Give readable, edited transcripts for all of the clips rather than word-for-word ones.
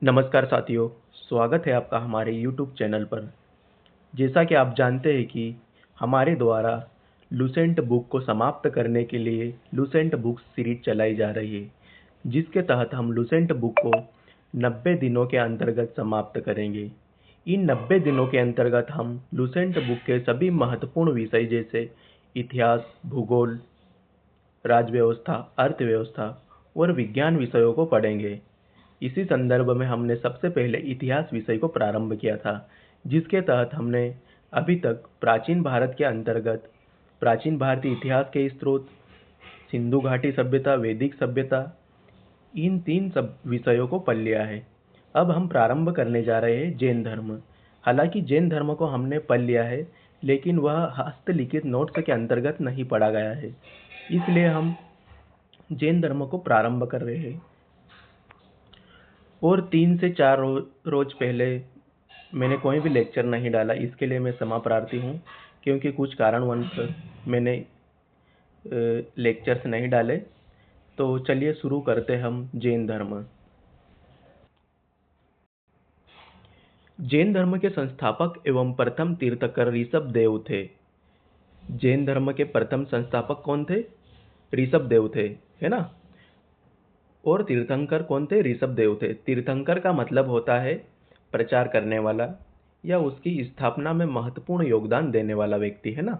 नमस्कार साथियों, स्वागत है आपका हमारे यूट्यूब चैनल पर। जैसा कि आप जानते हैं कि हमारे द्वारा लुसेंट बुक को समाप्त करने के लिए लुसेंट बुक सीरीज चलाई जा रही है, जिसके तहत हम लुसेंट बुक को 90 दिनों के अंतर्गत समाप्त करेंगे। इन 90 दिनों के अंतर्गत हम लुसेंट बुक के सभी महत्वपूर्ण विषय जैसे इतिहास, भूगोल, राजव्यवस्था, अर्थव्यवस्था और विज्ञान विषयों को पढ़ेंगे। इसी संदर्भ में हमने सबसे पहले इतिहास विषय को प्रारंभ किया था, जिसके तहत हमने अभी तक प्राचीन भारत के अंतर्गत प्राचीन भारतीय इतिहास के स्रोत, सिंधु घाटी सभ्यता, वैदिक सभ्यता, इन तीन सब विषयों को पढ़ लिया है। अब हम प्रारंभ करने जा रहे हैं जैन धर्म। हालांकि जैन धर्म को हमने पढ़ लिया है, लेकिन वह हस्तलिखित नोट्स के अंतर्गत नहीं पढ़ा गया है, इसलिए हम जैन धर्म को प्रारंभ कर रहे हैं। और 3 से 4 रोज पहले मैंने कोई भी लेक्चर नहीं डाला, इसके लिए मैं क्षमा प्रार्थी हूँ, क्योंकि कुछ कारणवश मैंने लेक्चर्स नहीं डाले। तो चलिए शुरू करते हम जैन धर्म। जैन धर्म के संस्थापक एवं प्रथम तीर्थंकर ऋषभ देव थे। जैन धर्म के प्रथम संस्थापक कौन थे? ऋषभ देव थे, है ना। और तीर्थंकर कौन थे? ऋषभ देव थे। तीर्थंकर का मतलब होता है प्रचार करने वाला या उसकी स्थापना में महत्वपूर्ण योगदान देने वाला व्यक्ति, है ना।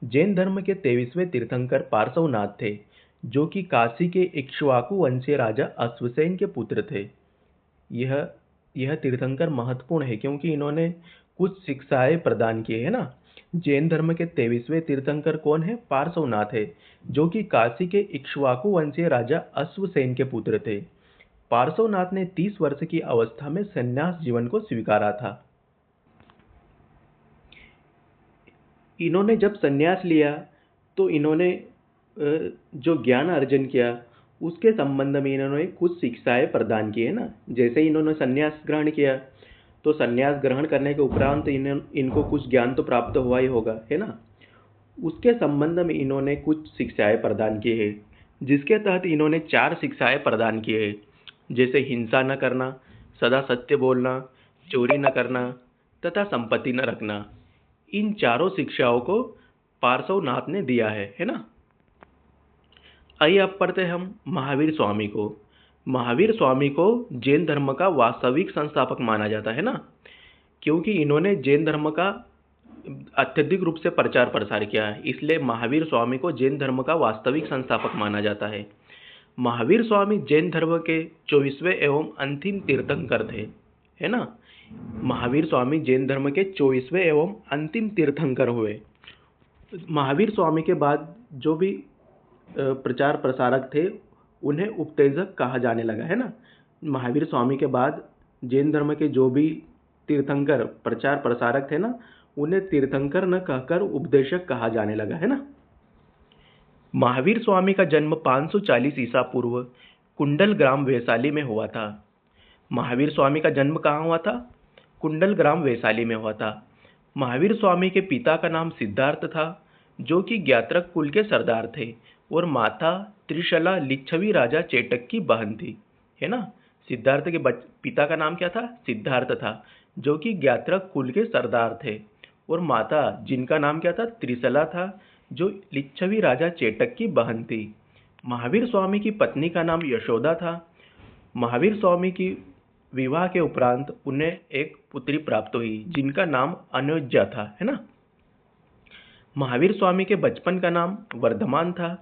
जैन धर्म के 23वें तीर्थंकर पार्श्वनाथ थे, जो कि काशी के इक्ष्वाकु वंशीय राजा अश्वसेन के पुत्र थे। यह तीर्थंकर महत्वपूर्ण है क्योंकि इन्होंने कुछ शिक्षाएं प्रदान की है ना। जैन धर्म के 23वें तीर्थंकर कौन है? पार्श्वनाथ है, जो कि काशी के इक्ष्वाकु वंशीय राजा अश्वसेन के पुत्र थे। पार्श्वनाथ ने 30 वर्ष की अवस्था में संन्यास जीवन को स्वीकारा था। इन्होंने जब संन्यास लिया तो इन्होंने जो ज्ञान अर्जन किया उसके संबंध में इन्होंने कुछ शिक्षाएं प्रदान की, है ना। जैसे इन्होंने संन्यास ग्रहण किया तो संन्यास ग्रहण करने के उपरांत इनको कुछ ज्ञान तो प्राप्त हुआ ही होगा, है ना। उसके संबंध में इन्होंने कुछ शिक्षाएं प्रदान की है, जिसके तहत इन्होंने 4 शिक्षाएं प्रदान की है। जैसे हिंसा न करना, सदा सत्य बोलना, चोरी न करना तथा संपत्ति न रखना। इन चारों शिक्षाओं को पार्श्वनाथ ने दिया है ना। आइए अब पढ़ते हम महावीर स्वामी को। महावीर स्वामी को जैन धर्म का वास्तविक संस्थापक माना जाता है ना, क्योंकि इन्होंने जैन धर्म का अत्यधिक रूप से प्रचार प्रसार किया है, इसलिए महावीर स्वामी को जैन धर्म का वास्तविक संस्थापक माना जाता है। महावीर स्वामी जैन धर्म के 24वें एवं अंतिम तीर्थंकर थे, है ना। महावीर स्वामी जैन धर्म के 24वें एवं अंतिम तीर्थंकर हुए। महावीर स्वामी के बाद जो भी प्रचार प्रसारक थे उन्हें उपदेशक कहा जाने लगा, है ना। महावीर स्वामी के बाद जैन धर्म के जो भी तीर्थंकर प्रचार प्रसारक थे ना, उन्हें तीर्थंकर न कहकर उपदेशक कहा जाने लगा, है ना। महावीर स्वामी का जन्म 540 ईसा पूर्व कुंडल ग्राम वैशाली में हुआ था। महावीर स्वामी का जन्म कहाँ हुआ था? कुंडल ग्राम वैशाली में हुआ था। महावीर स्वामी के पिता का नाम सिद्धार्थ था, जो कि ज्ञात्रक कुल के सरदार थे, और माता त्रिशला लिच्छवी राजा चेटक की बहन थी, है ना। सिद्धार्थ के पिता का नाम क्या था? सिद्धार्थ था, जो कि ज्ञात्रक कुल के सरदार थे, और माता जिनका नाम क्या था? त्रिशला था, जो लिच्छवी राजा चेटक की बहन थी। महावीर स्वामी की पत्नी का नाम यशोदा था। महावीर स्वामी की विवाह के उपरांत उन्हें एक पुत्री प्राप्त हुई, जिनका नाम अनुज्जा था, है ना। महावीर स्वामी के बचपन का नाम वर्धमान था।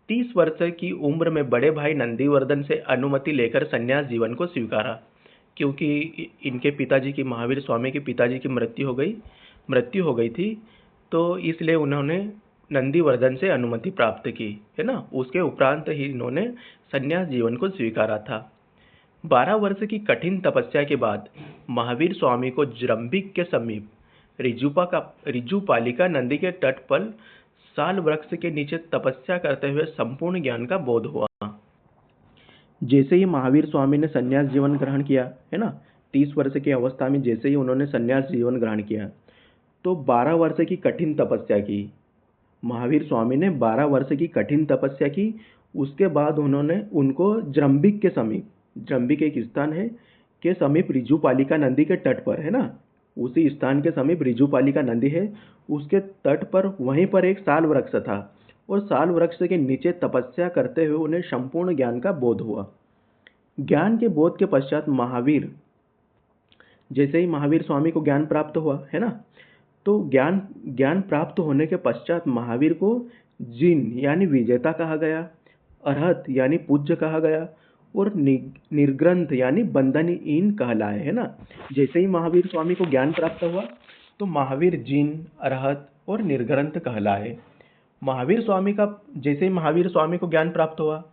30 वर्ष की उम्र में बड़े भाई नंदीवर्धन से अनुमति लेकर संन्यास जीवन को स्वीकारा, क्योंकि इनके पिताजी की, महावीर स्वामी के पिताजी की मृत्यु हो गई थी, तो इसलिए उन्होंने नंदीवर्धन से अनुमति प्राप्त की, है ना। उसके उपरांत ही इन्होंने संन्यास जीवन को स्वीकारा था। 12 वर्ष की कठिन तपस्या के बाद महावीर स्वामी को जृंभिक के समीप रिजुपालिका नदी के तट पर साल वृक्ष के नीचे तपस्या करते हुए संपूर्ण ज्ञान का बोध हुआ। जैसे ही महावीर स्वामी ने संन्यास जीवन ग्रहण किया, है ना, 30 वर्ष की अवस्था में जैसे ही उन्होंने संन्यास जीवन ग्रहण किया तो 12 वर्ष की कठिन तपस्या की। महावीर स्वामी ने 12 वर्ष की कठिन तपस्या की। उसके बाद उनको जृंभिक के समीप, जृंभिक एक स्थान है, के समीप ऋजुपालिका नदी के तट पर, है ना, उसी स्थान के समीप ऋजुपालिका नदी है, उसके तट पर वहीं पर एक साल वृक्ष था, और साल वृक्ष के नीचे तपस्या करते हुए उन्हें संपूर्ण ज्ञान का बोध हुआ। ज्ञान के बोध के पश्चात महावीर, जैसे ही महावीर स्वामी को ज्ञान प्राप्त हुआ, है ना, तो ज्ञान ज्ञान प्राप्त होने के पश्चात महावीर को जिन यानी विजेता कहा गया, अरहत यानी पूज्य कहा गया, और निर्ग्रंथ यानी बंधनहीन कहलाए, है ना। जैसे ही महावीर स्वामी को ज्ञान प्राप्त हुआ तो महावीर जिन, अरहत और निर्ग्रंथ कहलाए। महावीर स्वामी का जैसे ही महावीर स्वामी को ज्ञान प्राप्त हुआ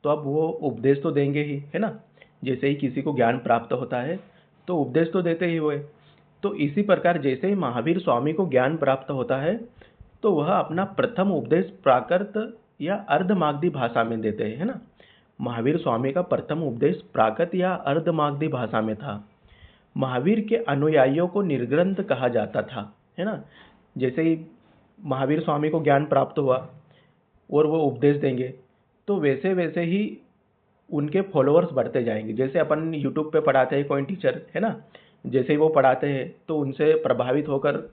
तो अब वो उपदेश तो देंगे ही, है ना। जैसे ही किसी को ज्ञान प्राप्त होता है तो उपदेश तो देते ही हुए। तो इसी प्रकार जैसे ही महावीर स्वामी को ज्ञान प्राप्त होता है तो वह अपना प्रथम उपदेश प्राकृत या अर्धमागधी भाषा में देते हैं, है ना। महावीर स्वामी का प्रथम उपदेश प्राकृत या अर्धमागधी भाषा में था। महावीर के अनुयायियों को निर्ग्रंथ कहा जाता था, है ना। जैसे ही महावीर स्वामी को ज्ञान प्राप्त हुआ और वो उपदेश देंगे तो वैसे वैसे ही उनके फॉलोअर्स बढ़ते जाएंगे। जैसे अपन यूट्यूब पे पढ़ाते हैं कोई टीचर, है ना, जैसे ही वो पढ़ाते हैं तो उनसे प्रभावित होकर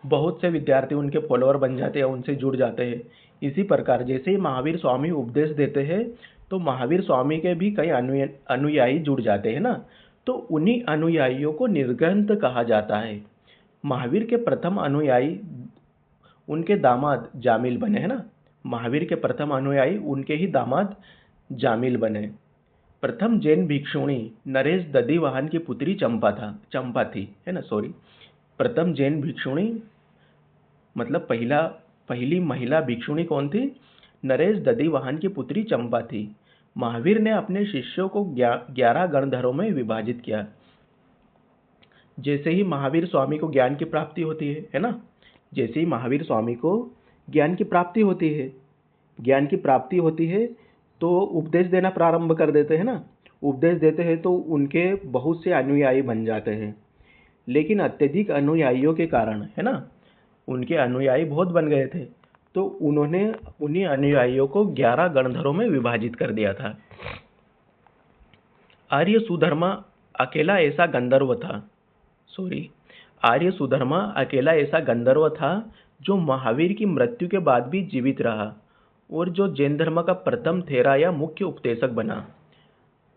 बहुत से विद्यार्थी उनके फॉलोअर बन जाते हैं, उनसे जुड़ जाते हैं। इसी प्रकार जैसे ही महावीर स्वामी उपदेश देते हैं तो महावीर स्वामी के भी कई अनुयायी जुड़ जाते हैं ना, तो उन्हीं अनुयायियों को निर्ग्रंथ कहा जाता है। महावीर के प्रथम अनुयायी उनके दामाद जामिल बने, है ना। महावीर के प्रथम अनुयायी उनके ही दामाद जामिल बने। प्रथम जैन भिक्षुणी नरेश दधिवाहन की पुत्री चंपा थी, है ना, सॉरी। प्रथम जैन भिक्षुणी मतलब पहली महिला भिक्षुणी कौन थी? नरेश दधिवाहन की पुत्री चंपा थी। महावीर ने अपने शिष्यों को 11 गणधरों में विभाजित किया। जैसे ही महावीर स्वामी को ज्ञान की प्राप्ति होती है ना, जैसे ही महावीर स्वामी को ज्ञान की प्राप्ति होती है तो उपदेश देना प्रारंभ कर देते हैं ना। उपदेश देते हैं तो उनके बहुत से अनुयायी बन जाते हैं। लेकिन अत्यधिक अनुयायियों के कारण, है ना, उनके अनुयायी बहुत बन गए थे, तो उन्होंने उन्हीं अनुयायियों को 11 गणधरों में विभाजित कर दिया था। आर्य सुधर्मा अकेला ऐसा गंधर्व था जो महावीर की मृत्यु के बाद भी जीवित रहा और जो जैन धर्म का प्रथम थेरा या मुख्य उपदेशक बना।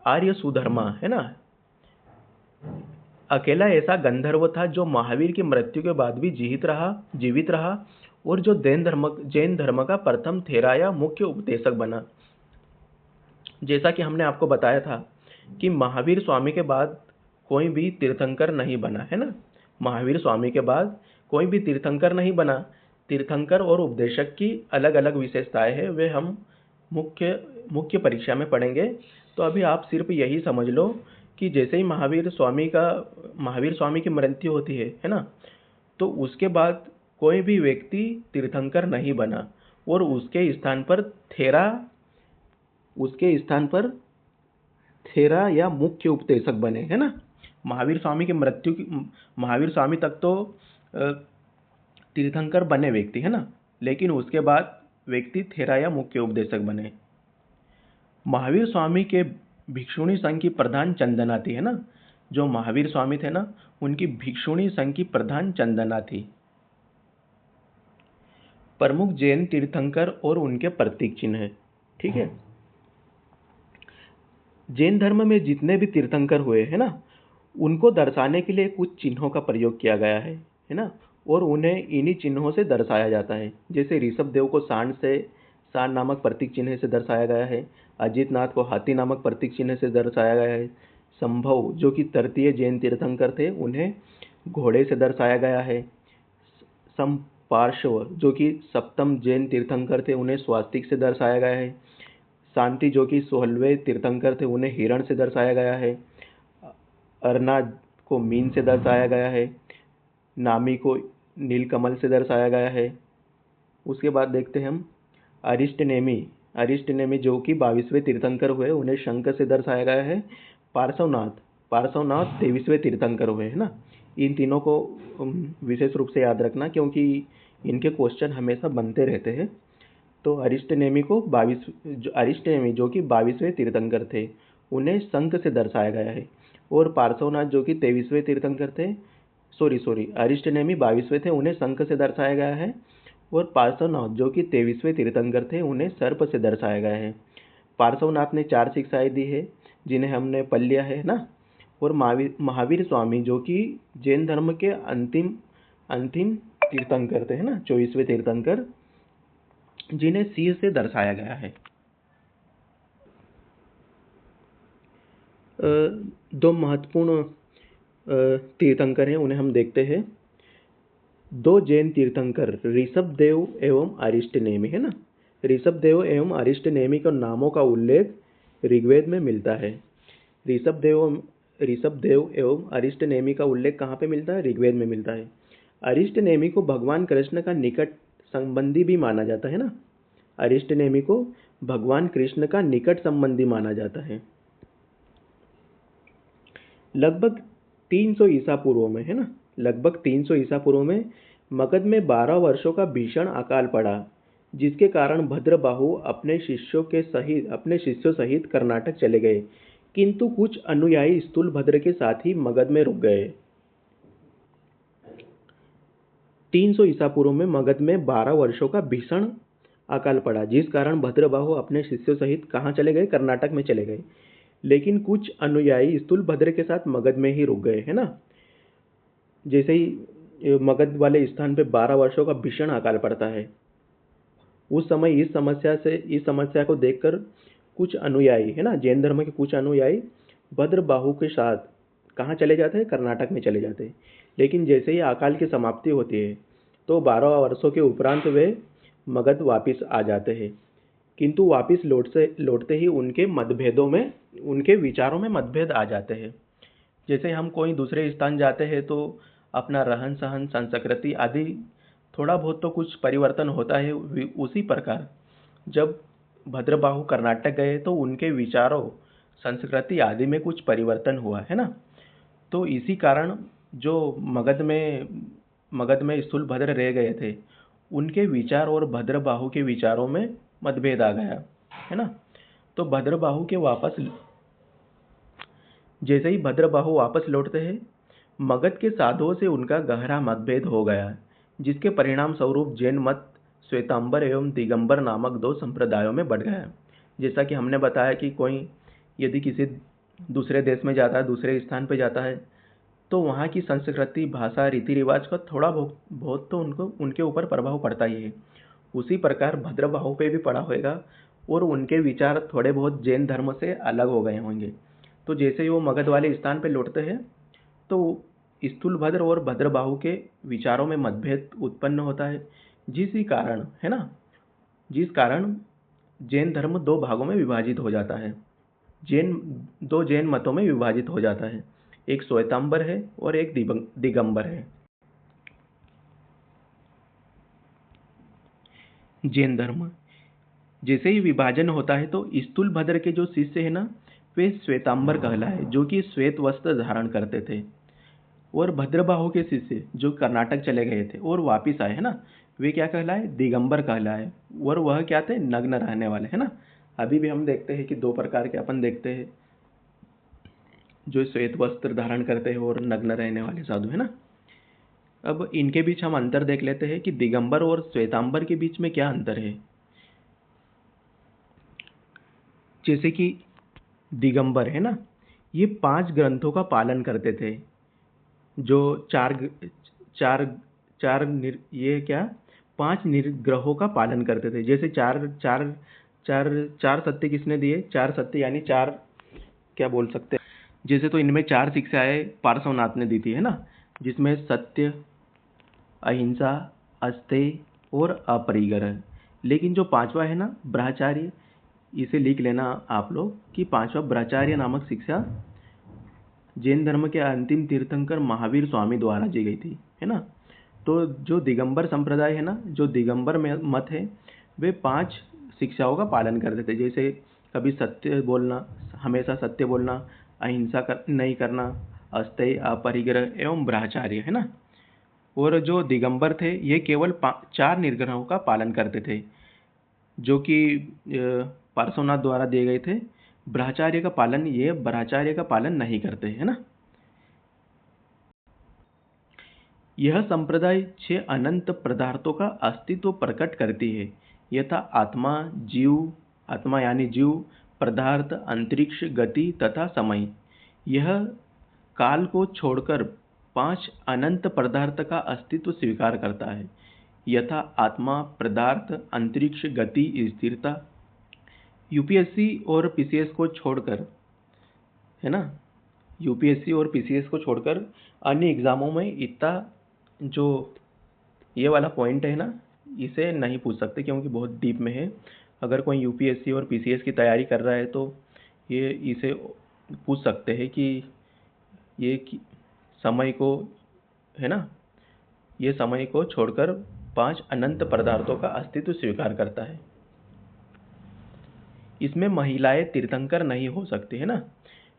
आर्य सुधर्मा, है ना, अकेला ऐसा गंधर्व था जो महावीर की मृत्यु के बाद भी जीवित रहा और जो जैन धर्म का प्रथम थेरा या मुख्य उपदेशक बना। जैसा कि हमने आपको बताया था कि महावीर स्वामी के बाद कोई भी तीर्थंकर नहीं बना, है ना। महावीर स्वामी के बाद कोई भी तीर्थंकर नहीं बना। तीर्थंकर और उपदेशक की अलग अलग विशेषताएं हैं, वे हम मुख्य परीक्षा में पढ़ेंगे। तो अभी आप सिर्फ यही समझ लो कि जैसे ही महावीर स्वामी की मृत्यु होती है ना, तो उसके बाद कोई भी व्यक्ति तीर्थंकर नहीं बना और उसके स्थान पर थेरा या मुख्य उपदेशक बने, है ना। महावीर स्वामी तक तो तीर्थंकर बने व्यक्ति, है ना, लेकिन उसके बाद व्यक्ति थेरा या मुख्य उपदेशक बने। महावीर स्वामी के भिक्षुणी संघ की प्रधान चंदना थी, है ना। जो महावीर स्वामी थे ना, उनकी भिक्षुणी संघ की प्रधान चंदना थी। प्रमुख जैन तीर्थंकर और उनके प्रतीक चिन्ह, ठीक है। जैन धर्म में जितने भी तीर्थंकर हुए, है ना, उनको दर्शाने के लिए कुछ चिन्हों का प्रयोग किया गया है ना, और उन्हें इन्हीं चिन्हों से दर्शाया जाता है। जैसे ऋषभ देव को सांड नामक प्रतीक चिन्ह से दर्शाया गया है। अजित नाथ को हाथी नामक प्रतीक चिन्ह से दर्शाया गया है। संभव जो कि तृतीय जैन तीर्थंकर थे, उन्हें घोड़े से दर्शाया गया है। संपार्श्व जो कि सप्तम जैन तीर्थंकर थे, उन्हें स्वास्तिक से दर्शाया गया है। शांति जो कि 16वें तीर्थंकर थे, उन्हें हिरण से दर्शाया गया है। अर्ना को मीन से दर्शाया गया है। नामी को नीलकमल से दर्शाया गया है। उसके बाद देखते हैं हम अरिष्टनेमी जो कि 22वें तीर्थंकर हुए, उन्हें शंख से दर्शाया गया है। पार्श्वनाथ 23वें तीर्थंकर हुए, है ना। इन तीनों को विशेष रूप से याद रखना क्योंकि इनके क्वेश्चन हमेशा बनते रहते हैं। तो अरिष्टनेमी जो कि 22वें तीर्थंकर थे, उन्हें शंख से दर्शाया गया है। और पार्श्वनाथ जो कि 23वें तीर्थंकर थे, सॉरी अरिष्टनेमी 22वें थे, उन्हें शंख से दर्शाया गया है। और पार्श्वनाथ जो कि 23वें तीर्थंकर थे, उन्हें सर्प से दर्शाया गया है। पार्श्वनाथ ने 4 शिक्षाएं दी है जिन्हें हमने पढ़ लिया है ना। और महावीर स्वामी जो कि जैन धर्म के अंतिम अंतिम तीर्थंकर थे, है ना, 24वें तीर्थंकर, जिन्हें सिंह से दर्शाया गया है। दो महत्वपूर्ण तीर्थंकर हैं, उन्हें हम देखते हैं। 2 जैन तीर्थंकर ऋषभदेव एवं अरिष्टनेमी, है ना। ऋषभदेव एवं अरिष्टनेमी के नामों का उल्लेख ऋग्वेद में मिलता है। ऋषभदेव एवं अरिष्टनेमी का उल्लेख कहाँ पे मिलता है? ऋग्वेद में मिलता है। अरिष्टनेमी को भगवान कृष्ण का निकट संबंधी भी माना जाता है ना। अरिष्टनेमी को भगवान कृष्ण का निकट संबंधी माना जाता है। लगभग 300 ईसा पूर्व में, है ना, लगभग 300 ईसा पूर्व में मगध में 12 वर्षों का भीषण अकाल पड़ा, जिसके कारण भद्रबाहु अपने शिष्यों सहित कर्नाटक चले गए, किंतु कुछ अनुयायी स्थूलभद्र के साथ ही मगध में रुक गए। 300 ईसा पूर्व में मगध में 12 वर्षों का भीषण अकाल पड़ा, जिस कारण भद्रबाहु अपने शिष्यों सहित कहाँ चले गए? कर्नाटक में चले गए। लेकिन कुछ अनुयायी स्थूलभद्र के साथ मगध में ही रुक गए, है ना। जैसे ही मगध वाले स्थान पे 12 वर्षों का भीषण अकाल पड़ता है, उस समय इस समस्या को देखकर कुछ अनुयायी, है ना, जैन धर्म के कुछ अनुयायी भद्रबाहु के साथ कहाँ चले जाते हैं? कर्नाटक में चले जाते हैं। लेकिन जैसे ही अकाल की समाप्ति होती है तो 12 वर्षों के उपरांत वे मगध वापिस आ जाते हैं, किंतु वापिस लौटते ही उनके विचारों में मतभेद आ जाते हैं। जैसे हम कोई दूसरे स्थान जाते हैं तो अपना रहन सहन, संस्कृति आदि थोड़ा बहुत तो कुछ परिवर्तन होता है। उसी प्रकार जब भद्रबाहु कर्नाटक गए तो उनके विचारों, संस्कृति आदि में कुछ परिवर्तन हुआ, है ना। तो इसी कारण जो मगध में स्थूलभद्र रह गए थे, उनके विचार और भद्रबाहु के विचारों में मतभेद आ गया, है ना। तो जैसे ही भद्रबाहु वापस लौटते हैं, मगध के साधुओं से उनका गहरा मतभेद हो गया, जिसके परिणाम स्वरूप जैन मत श्वेतांबर एवं दिगंबर नामक 2 संप्रदायों में बढ़ गया। जैसा कि हमने बताया कि कोई यदि किसी दूसरे देश में जाता है, दूसरे स्थान पर जाता है, तो वहाँ की संस्कृति, भाषा, रीति रिवाज का थोड़ा बहुत तो उनके ऊपर प्रभाव पड़ता ही है। उसी प्रकार भद्रबाहु पे भी पड़ा होगा और उनके विचार थोड़े बहुत जैन धर्म से अलग हो गए होंगे। तो जैसे ही वो मगध वाले स्थान पे लौटते हैं तो स्थूलभद्र और भद्रबाहु के विचारों में मतभेद उत्पन्न होता है, जिस कारण जैन धर्म 2 भागों में विभाजित हो जाता है। 2 जैन मतों में विभाजित हो जाता है, एक श्वेतांबर है और एक दिगंबर है। जैन धर्म जैसे ही विभाजन होता है तो स्थूलभद्र के जो शिष्य है ना, वे श्वेतांबर कहलाए, जो कि श्वेत वस्त्र धारण करते थे। और भद्रबाहु के शिष्य जो कर्नाटक चले गए थे और वापिस आए, है ना, वे क्या कहलाए? दिगंबर कहलाए। और वह क्या थे? नग्न रहने वाले, है ना। अभी भी हम देखते हैं कि 2 प्रकार के अपन देखते हैं, जो श्वेत वस्त्र धारण करते हैं और नग्न रहने वाले साधु, है ना। अब इनके बीच हम अंतर देख लेते हैं कि दिगंबर और श्वेतांबर के बीच में क्या अंतर है। जैसे कि दिगंबर है ना, ये 5 ग्रंथों का पालन करते थे, जो 5 निर्ग्रहों का पालन करते थे। जैसे चार सत्य किसने दिए? 4 सत्य यानी 4 क्या बोल सकते हैं, जैसे तो इनमें 4 शिक्षाएं पार्श्वनाथ ने दी थी, है ना, जिसमें सत्य, अहिंसा, अस्तेय और अपरिग्रह। लेकिन जो 5वां है ना, ब्रह्मचार्य, इसे लिख लेना आप लोग कि 5वां ब्रह्मचार्य नामक शिक्षा जैन धर्म के अंतिम तीर्थंकर महावीर स्वामी द्वारा दी गई थी, है ना। तो जो दिगंबर संप्रदाय है ना, जो दिगंबर मत है, वे 5 शिक्षाओं का पालन करते थे। जैसे कभी सत्य बोलना, हमेशा सत्य बोलना, अहिंसा नहीं करना, अस्तेय, अपरिग्रह एवं ब्रह्मचार्य, है ना। और जो दिगंबर थे ये केवल 4 निर्ग्रहों का पालन करते थे, जो कि पार्श्वनाथ द्वारा दिए गए थे। ब्रह्मचार्य का पालन, ये ब्रह्मचार्य का पालन नहीं करते, है ना। यह संप्रदाय 6 अनंत पदार्थों का अस्तित्व प्रकट करती है, यथा आत्मा, जीव, आत्मा यानी जीव, पदार्थ, अंतरिक्ष, गति तथा समय। यह काल को छोड़कर 5 अनंत पदार्थ का अस्तित्व स्वीकार करता है, यथा आत्मा, पदार्थ, अंतरिक्ष, गति, स्थिरता। यूपीएससी और पीसीएस को छोड़कर, है ना, यूपीएससी और पीसीएस को छोड़कर अन्य एग्जामों में इतना जो ये वाला पॉइंट है ना, इसे नहीं पूछ सकते क्योंकि बहुत डीप में है। अगर कोई यूपीएससी और पीसीएस की तैयारी कर रहा है तो ये इसे पूछ सकते हैं कि ये समय को, है ना, ये समय को छोड़कर 5 अनंत पदार्थों का अस्तित्व स्वीकार करता है। इसमें महिलाएं तीर्थंकर नहीं हो सकती, है ना,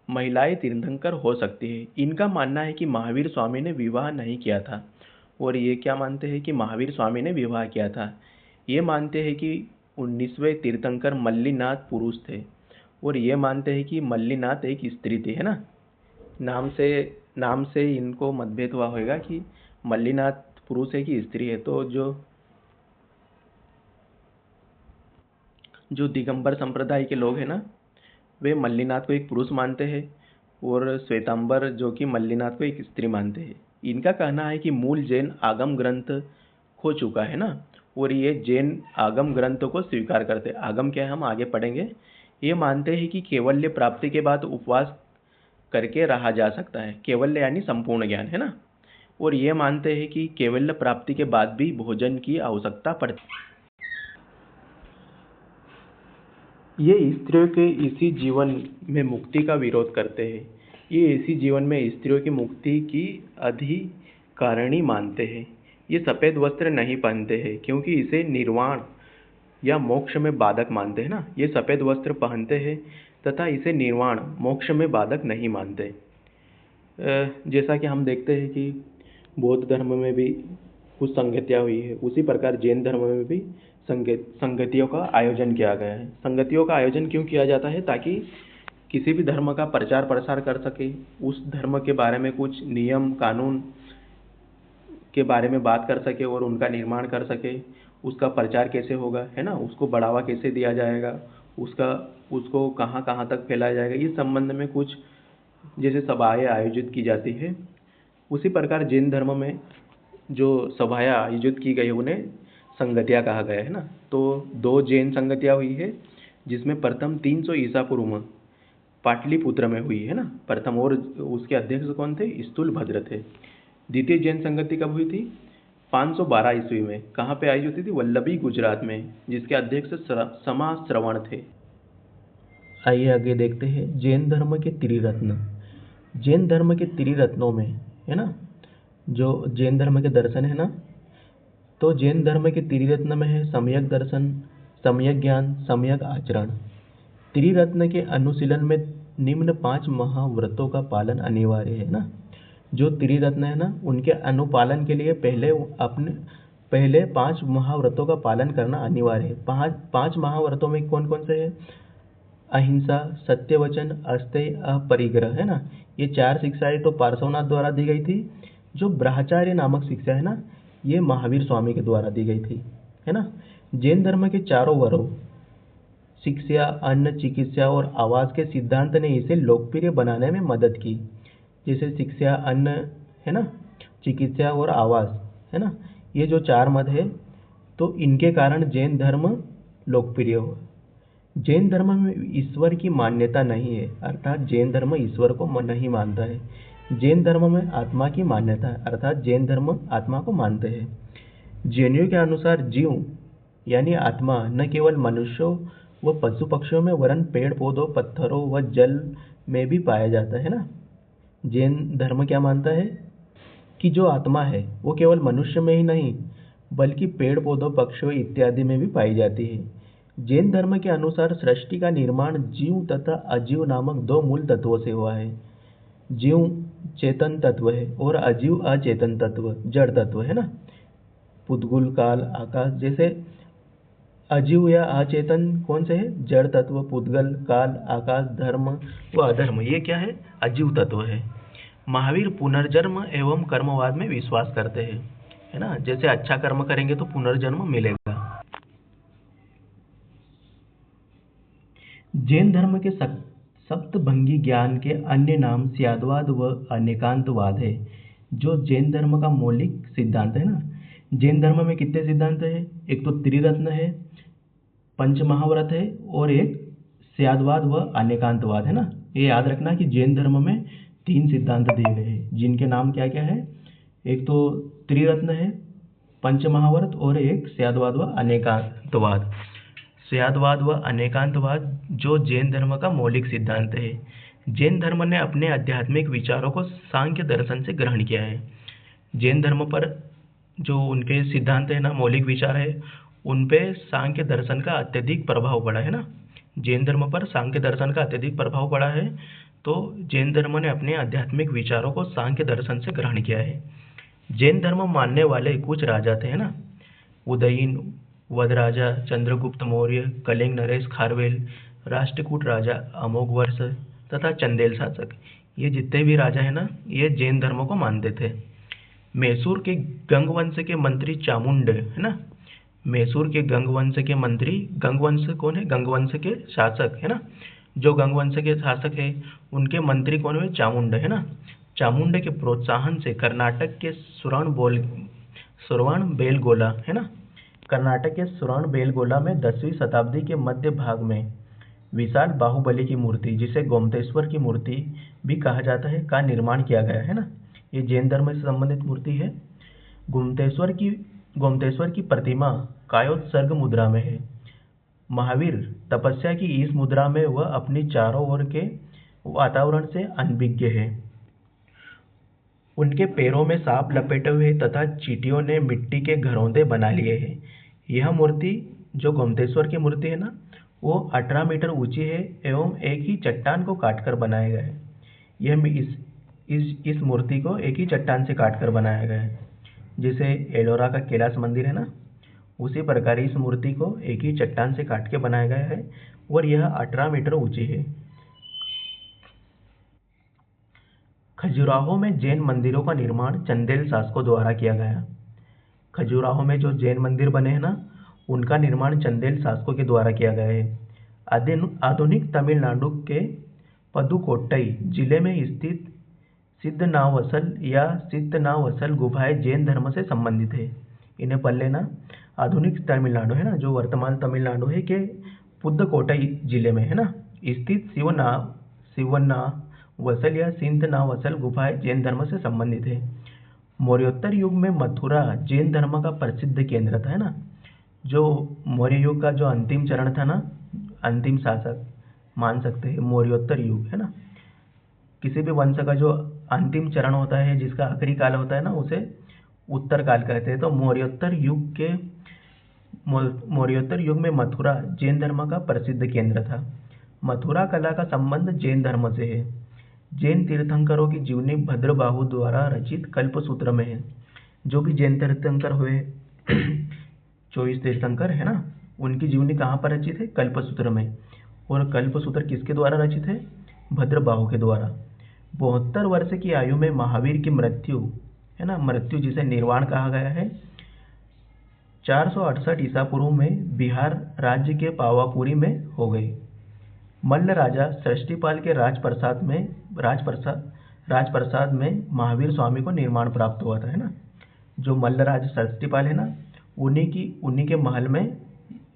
महिलाएं तीर्थंकर हो सकती है। इनका मानना है कि महावीर स्वामी ने विवाह नहीं किया था, और ये क्या मानते हैं कि महावीर स्वामी ने विवाह किया था। ये मानते हैं कि 19वें तीर्थंकर मल्लीनाथ पुरुष थे, और ये मानते हैं कि मल्लीनाथ एक स्त्री थी, है ना। नाम से इनको मतभेद हुआ होगा कि मल्लीनाथ पुरुष है कि स्त्री है। तो जो दिगंबर संप्रदाय के लोग हैं ना, वे मल्लीनाथ को एक पुरुष मानते हैं, और श्वेतांबर जो कि मल्लीनाथ को एक स्त्री मानते हैं। इनका कहना है कि मूल जैन आगम ग्रंथ खो चुका है ना, और ये जैन आगम ग्रंथों को स्वीकार करते हैं। आगम क्या है हम आगे पढ़ेंगे। ये मानते हैं कि केवल्य प्राप्ति के बाद उपवास करके रहा जा सकता है, केवल्य यानी संपूर्ण ज्ञान, है ना। और ये मानते हैं कि केवल्य प्राप्ति के बाद भी भोजन की आवश्यकता पड़ती है। ये स्त्रियों के इसी जीवन में मुक्ति का विरोध करते हैं। ये इसी जीवन में स्त्रियों की मुक्ति की अधिकारिणी मानते हैं। ये सफ़ेद वस्त्र नहीं पहनते हैं क्योंकि इसे निर्वाण या मोक्ष में बाधक मानते हैं ना। ये सफ़ेद वस्त्र पहनते हैं तथा इसे निर्वाण मोक्ष में बाधक नहीं मानते। जैसा कि हम देखते हैं कि बौद्ध धर्म में भी कुछ संगतियाँ हुई है, उसी प्रकार जैन धर्म में भी संगतियों का आयोजन किया गया है। संगतियों का आयोजन क्यों किया जाता है? ताकि किसी भी धर्म का प्रचार प्रसार कर सके, उस धर्म के बारे में कुछ नियम कानून के बारे में बात कर सके और उनका निर्माण कर सके। उसका प्रचार कैसे होगा, है ना, उसको बढ़ावा कैसे दिया जाएगा, उसको कहाँ कहाँ तक फैलाया जाएगा, इस संबंध में कुछ जैसे सभाएँ आयोजित की जाती है। उसी प्रकार जैन धर्म में जो सभाएँ आयोजित की गई उन्हें संगतियाँ कहा गया है ना। तो 2 जैन संगतियाँ हुई है, जिसमें प्रथम 300 ईसा पूर्व में पाटलिपुत्र में हुई है ना प्रथम, और उसके अध्यक्ष कौन थे? स्थूलभद्र थे। द्वितीय जैन संगति कब हुई थी? 512 ईस्वी में। कहाँ पे आयोजित हुई थी? वल्लभी, गुजरात में, जिसके अध्यक्ष समाश्रवण थे। आइए आगे देखते हैं जैन धर्म के त्रिरत्न। जैन धर्म के त्रिरत्नों में, है ना, जो जैन धर्म के दर्शन है ना, तो जैन धर्म के त्रिरत्न में है सम्यक दर्शन, सम्यक ज्ञान, सम्यक आचरण। त्रिरत्न के अनुशीलन में निम्न 5 महाव्रतों का पालन अनिवार्य है ना। जो त्रिरत्न है ना, उनके अनुपालन के लिए पहले 5 महाव्रतों का पालन करना अनिवार्य है। 5 महाव्रतों में कौन कौन से हैं? अहिंसा, सत्यवचन, अस्तेय, अपरिग्रह, है ना। ये 4 शिक्षाएं तो पार्श्वनाथ द्वारा दी गई थी। जो ब्रह्मचार्य नामक शिक्षा है ना, ये महावीर स्वामी के द्वारा दी गई थी, है ना। जैन धर्म के चारों वरों शिक्षा, अन्न, चिकित्सा और आवास के सिद्धांत ने इसे लोकप्रिय बनाने में मदद की। जैसे शिक्षा, अन्न, है ना, चिकित्सा और आवास, है ना, ये जो 4 मत है, तो इनके कारण जैन धर्म लोकप्रिय हुआ। जैन धर्म में ईश्वर की मान्यता नहीं है, अर्थात जैन धर्म ईश्वर को नहीं मानता है। जैन धर्म में आत्मा की मान्यता है, अर्थात जैन धर्म आत्मा को मानते हैं। जैनियों के अनुसार जीव यानी आत्मा न केवल मनुष्यों व पशु पक्षियों में वरन पेड़ पौधों, पत्थरों व जल में भी पाया जाता है ना। जैन धर्म क्या मानता है कि जो आत्मा है वो केवल मनुष्य में ही नहीं बल्कि पेड़ पौधों, पक्षियों इत्यादि में भी पाई जाती है। जैन धर्म के अनुसार सृष्टि का निर्माण जीव तथा अजीव नामक 2 मूल तत्वों से हुआ है। जीव चेतन तत्व है और अजीव अचेतन तत्व, जड़ तत्व, है ना। पुद्गुल, काल, आकाश जैसे अजीव या अचेतन कौन से है? जड़ तत्व, पुद्गल, काल, आकाश, धर्म व अधर्म, ये क्या है? अजीव तत्व है। महावीर पुनर्जन्म एवं कर्मवाद में विश्वास करते हैं, है ना। जैसे अच्छा कर्म करेंगे तो पुनर्जन्म मिलेगा। जैन धर्म के सप्तभंगी ज्ञान के अन्य नाम स्याद्वाद व अनेकांतवाद है, जो जैन धर्म का मौलिक सिद्धांत है ना। जैन धर्म में कितने सिद्धांत है? एक तो त्रिरत्न है, पंचमहाव्रत है, और एक स्याद्वाद व अनेकांतवाद है ना। ये याद रखना कि जैन धर्म में 3 सिद्धांत दिए गए हैं, जिनके नाम क्या क्या है? एक तो त्रिरत्न है, पंचमहाव्रत, और एक स्याद्वाद व अनेकांतवाद। स्याद्वाद व अनेकांतवाद जो जैन धर्म का मौलिक सिद्धांत है। जैन धर्म ने अपने आध्यात्मिक विचारों को सांख्य दर्शन से ग्रहण किया है। जैन धर्म पर जो उनके सिद्धांत है ना, मौलिक विचार है, उन पे सांख्य दर्शन का अत्यधिक प्रभाव पड़ा है ना। जैन धर्म पर सांख्य दर्शन का अत्यधिक प्रभाव पड़ा है, तो जैन धर्म ने अपने आध्यात्मिक विचारों को सांख्य दर्शन से ग्रहण किया है। जैन धर्म मानने वाले कुछ राजा थे, है ना। उदयीन वदराजा, चंद्रगुप्त मौर्य, कलिंग नरेश खारवेल, राष्ट्रकूट राजा अमोघवर्ष तथा चंदेल शासक, ये जितने भी राजा है ना, ये जैन धर्म को मानते थे। मैसूर के गंगवंश के मंत्री चामुंड, है ना। मैसूर के गंगवंश के मंत्री, गंगवंश कौन है? गंगवंश के शासक, है ना। जो गंगवंश के शासक है, उनके मंत्री कौन है? चामुंड, है ना। चामुंड के प्रोत्साहन से कर्नाटक के श्रवणबेलगोला, है ना। कर्नाटक के श्रवणबेलगोला में 10वीं शताब्दी के मध्य भाग में विशाल बाहुबली की मूर्ति, जिसे गोमतेश्वर की मूर्ति भी कहा जाता है, का निर्माण किया गया है ना। ये जैन धर्म से संबंधित मूर्ति है। गोमतेश्वर की प्रतिमा कायोत्सर्ग मुद्रा में है। महावीर तपस्या की इस मुद्रा में वह अपनी चारों ओर के वातावरण से अनभिज्ञ है। उनके पैरों में सांप लपेटे हुए तथा चींटियों ने मिट्टी के घरौंदे बना लिए हैं। यह मूर्ति, जो गोमतेश्वर की मूर्ति है ना, वो 18 मीटर ऊंची है एवं एक ही चट्टान को काटकर बनाया गया है। इस मूर्ति को एक ही चट्टान से काटकर बनाया गया है। जैसे एलोरा का कैलाश मंदिर है ना, उसी प्रकार इस मूर्ति को एक ही चट्टान से काट के बनाया गया है, और यह 18 मीटर ऊंची है। खजुराहो में जैन मंदिरों का निर्माण चंदेल शासकों द्वारा किया गया। खजुराहो में जो जैन मंदिर बने हैं ना, उनका निर्माण चंदेल शासकों के द्वारा किया गया है। आधुनिक तमिलनाडु के पदुकोट्टई जिले में स्थित सिद्धनावसल या सिद्धनावसल गुफाएं जैन धर्म से संबंधित है। इन्हें पढ़ लेना। आधुनिक तमिलनाडु है ना, जो वर्तमान तमिलनाडु है, के पुदुकोट्टई जिले में है ना स्थित शिवनावसल या सिद्धनावसल गुफाएं जैन धर्म से संबंधित है। मौर्योत्तर युग में मथुरा जैन धर्म का प्रसिद्ध केंद्र था, है ना। जो मौर्य युग का जो अंतिम चरण था ना, अंतिम शासक मान सकते हैं मौर्योत्तर युग, है ना। किसी भी वंश का जो अंतिम चरण होता है, जिसका आखिरी काल होता है ना, उसे उत्तर काल कहते हैं। तो मौर्योत्तर युग में मथुरा जैन धर्म का प्रसिद्ध केंद्र था। मथुरा कला का संबंध जैन धर्म से है। जैन तीर्थंकरों की जीवनी भद्रबाहु द्वारा रचित कल्पसूत्र में है। जो भी जैन तीर्थंकर हुए 24 तीर्थंकर, है ना, उनकी जीवनी कहाँ पर रचित है? कल्पसूत्र में। और कल्पसूत्र किसके द्वारा रचित है? भद्रबाहु के द्वारा। 72 वर्ष की आयु में महावीर की मृत्यु, है ना, मृत्यु जिसे निर्वाण कहा गया है, 468 ईसा पूर्व में बिहार राज्य के पावापुरी में हो गई। मल्ल राजा सृष्टिपाल के राजप्रसाद में महावीर स्वामी को निर्माण प्राप्त हुआ था, है ना। जो मल्ल राजा सृष्टिपाल है ना, उन्हीं के महल में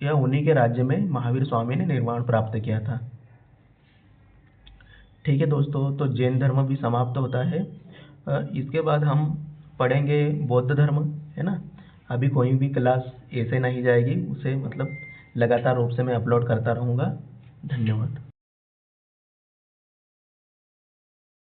या उन्हीं के राज्य में महावीर स्वामी ने निर्माण प्राप्त किया था। ठीक है दोस्तों, तो जैन धर्म भी समाप्त होता है। इसके बाद हम पढ़ेंगे बौद्ध धर्म, है ना। अभी कोई भी क्लास ऐसे नहीं जाएगी, उसे मतलब लगातार रूप से मैं अपलोड करता रहूँगा। धन्यवाद।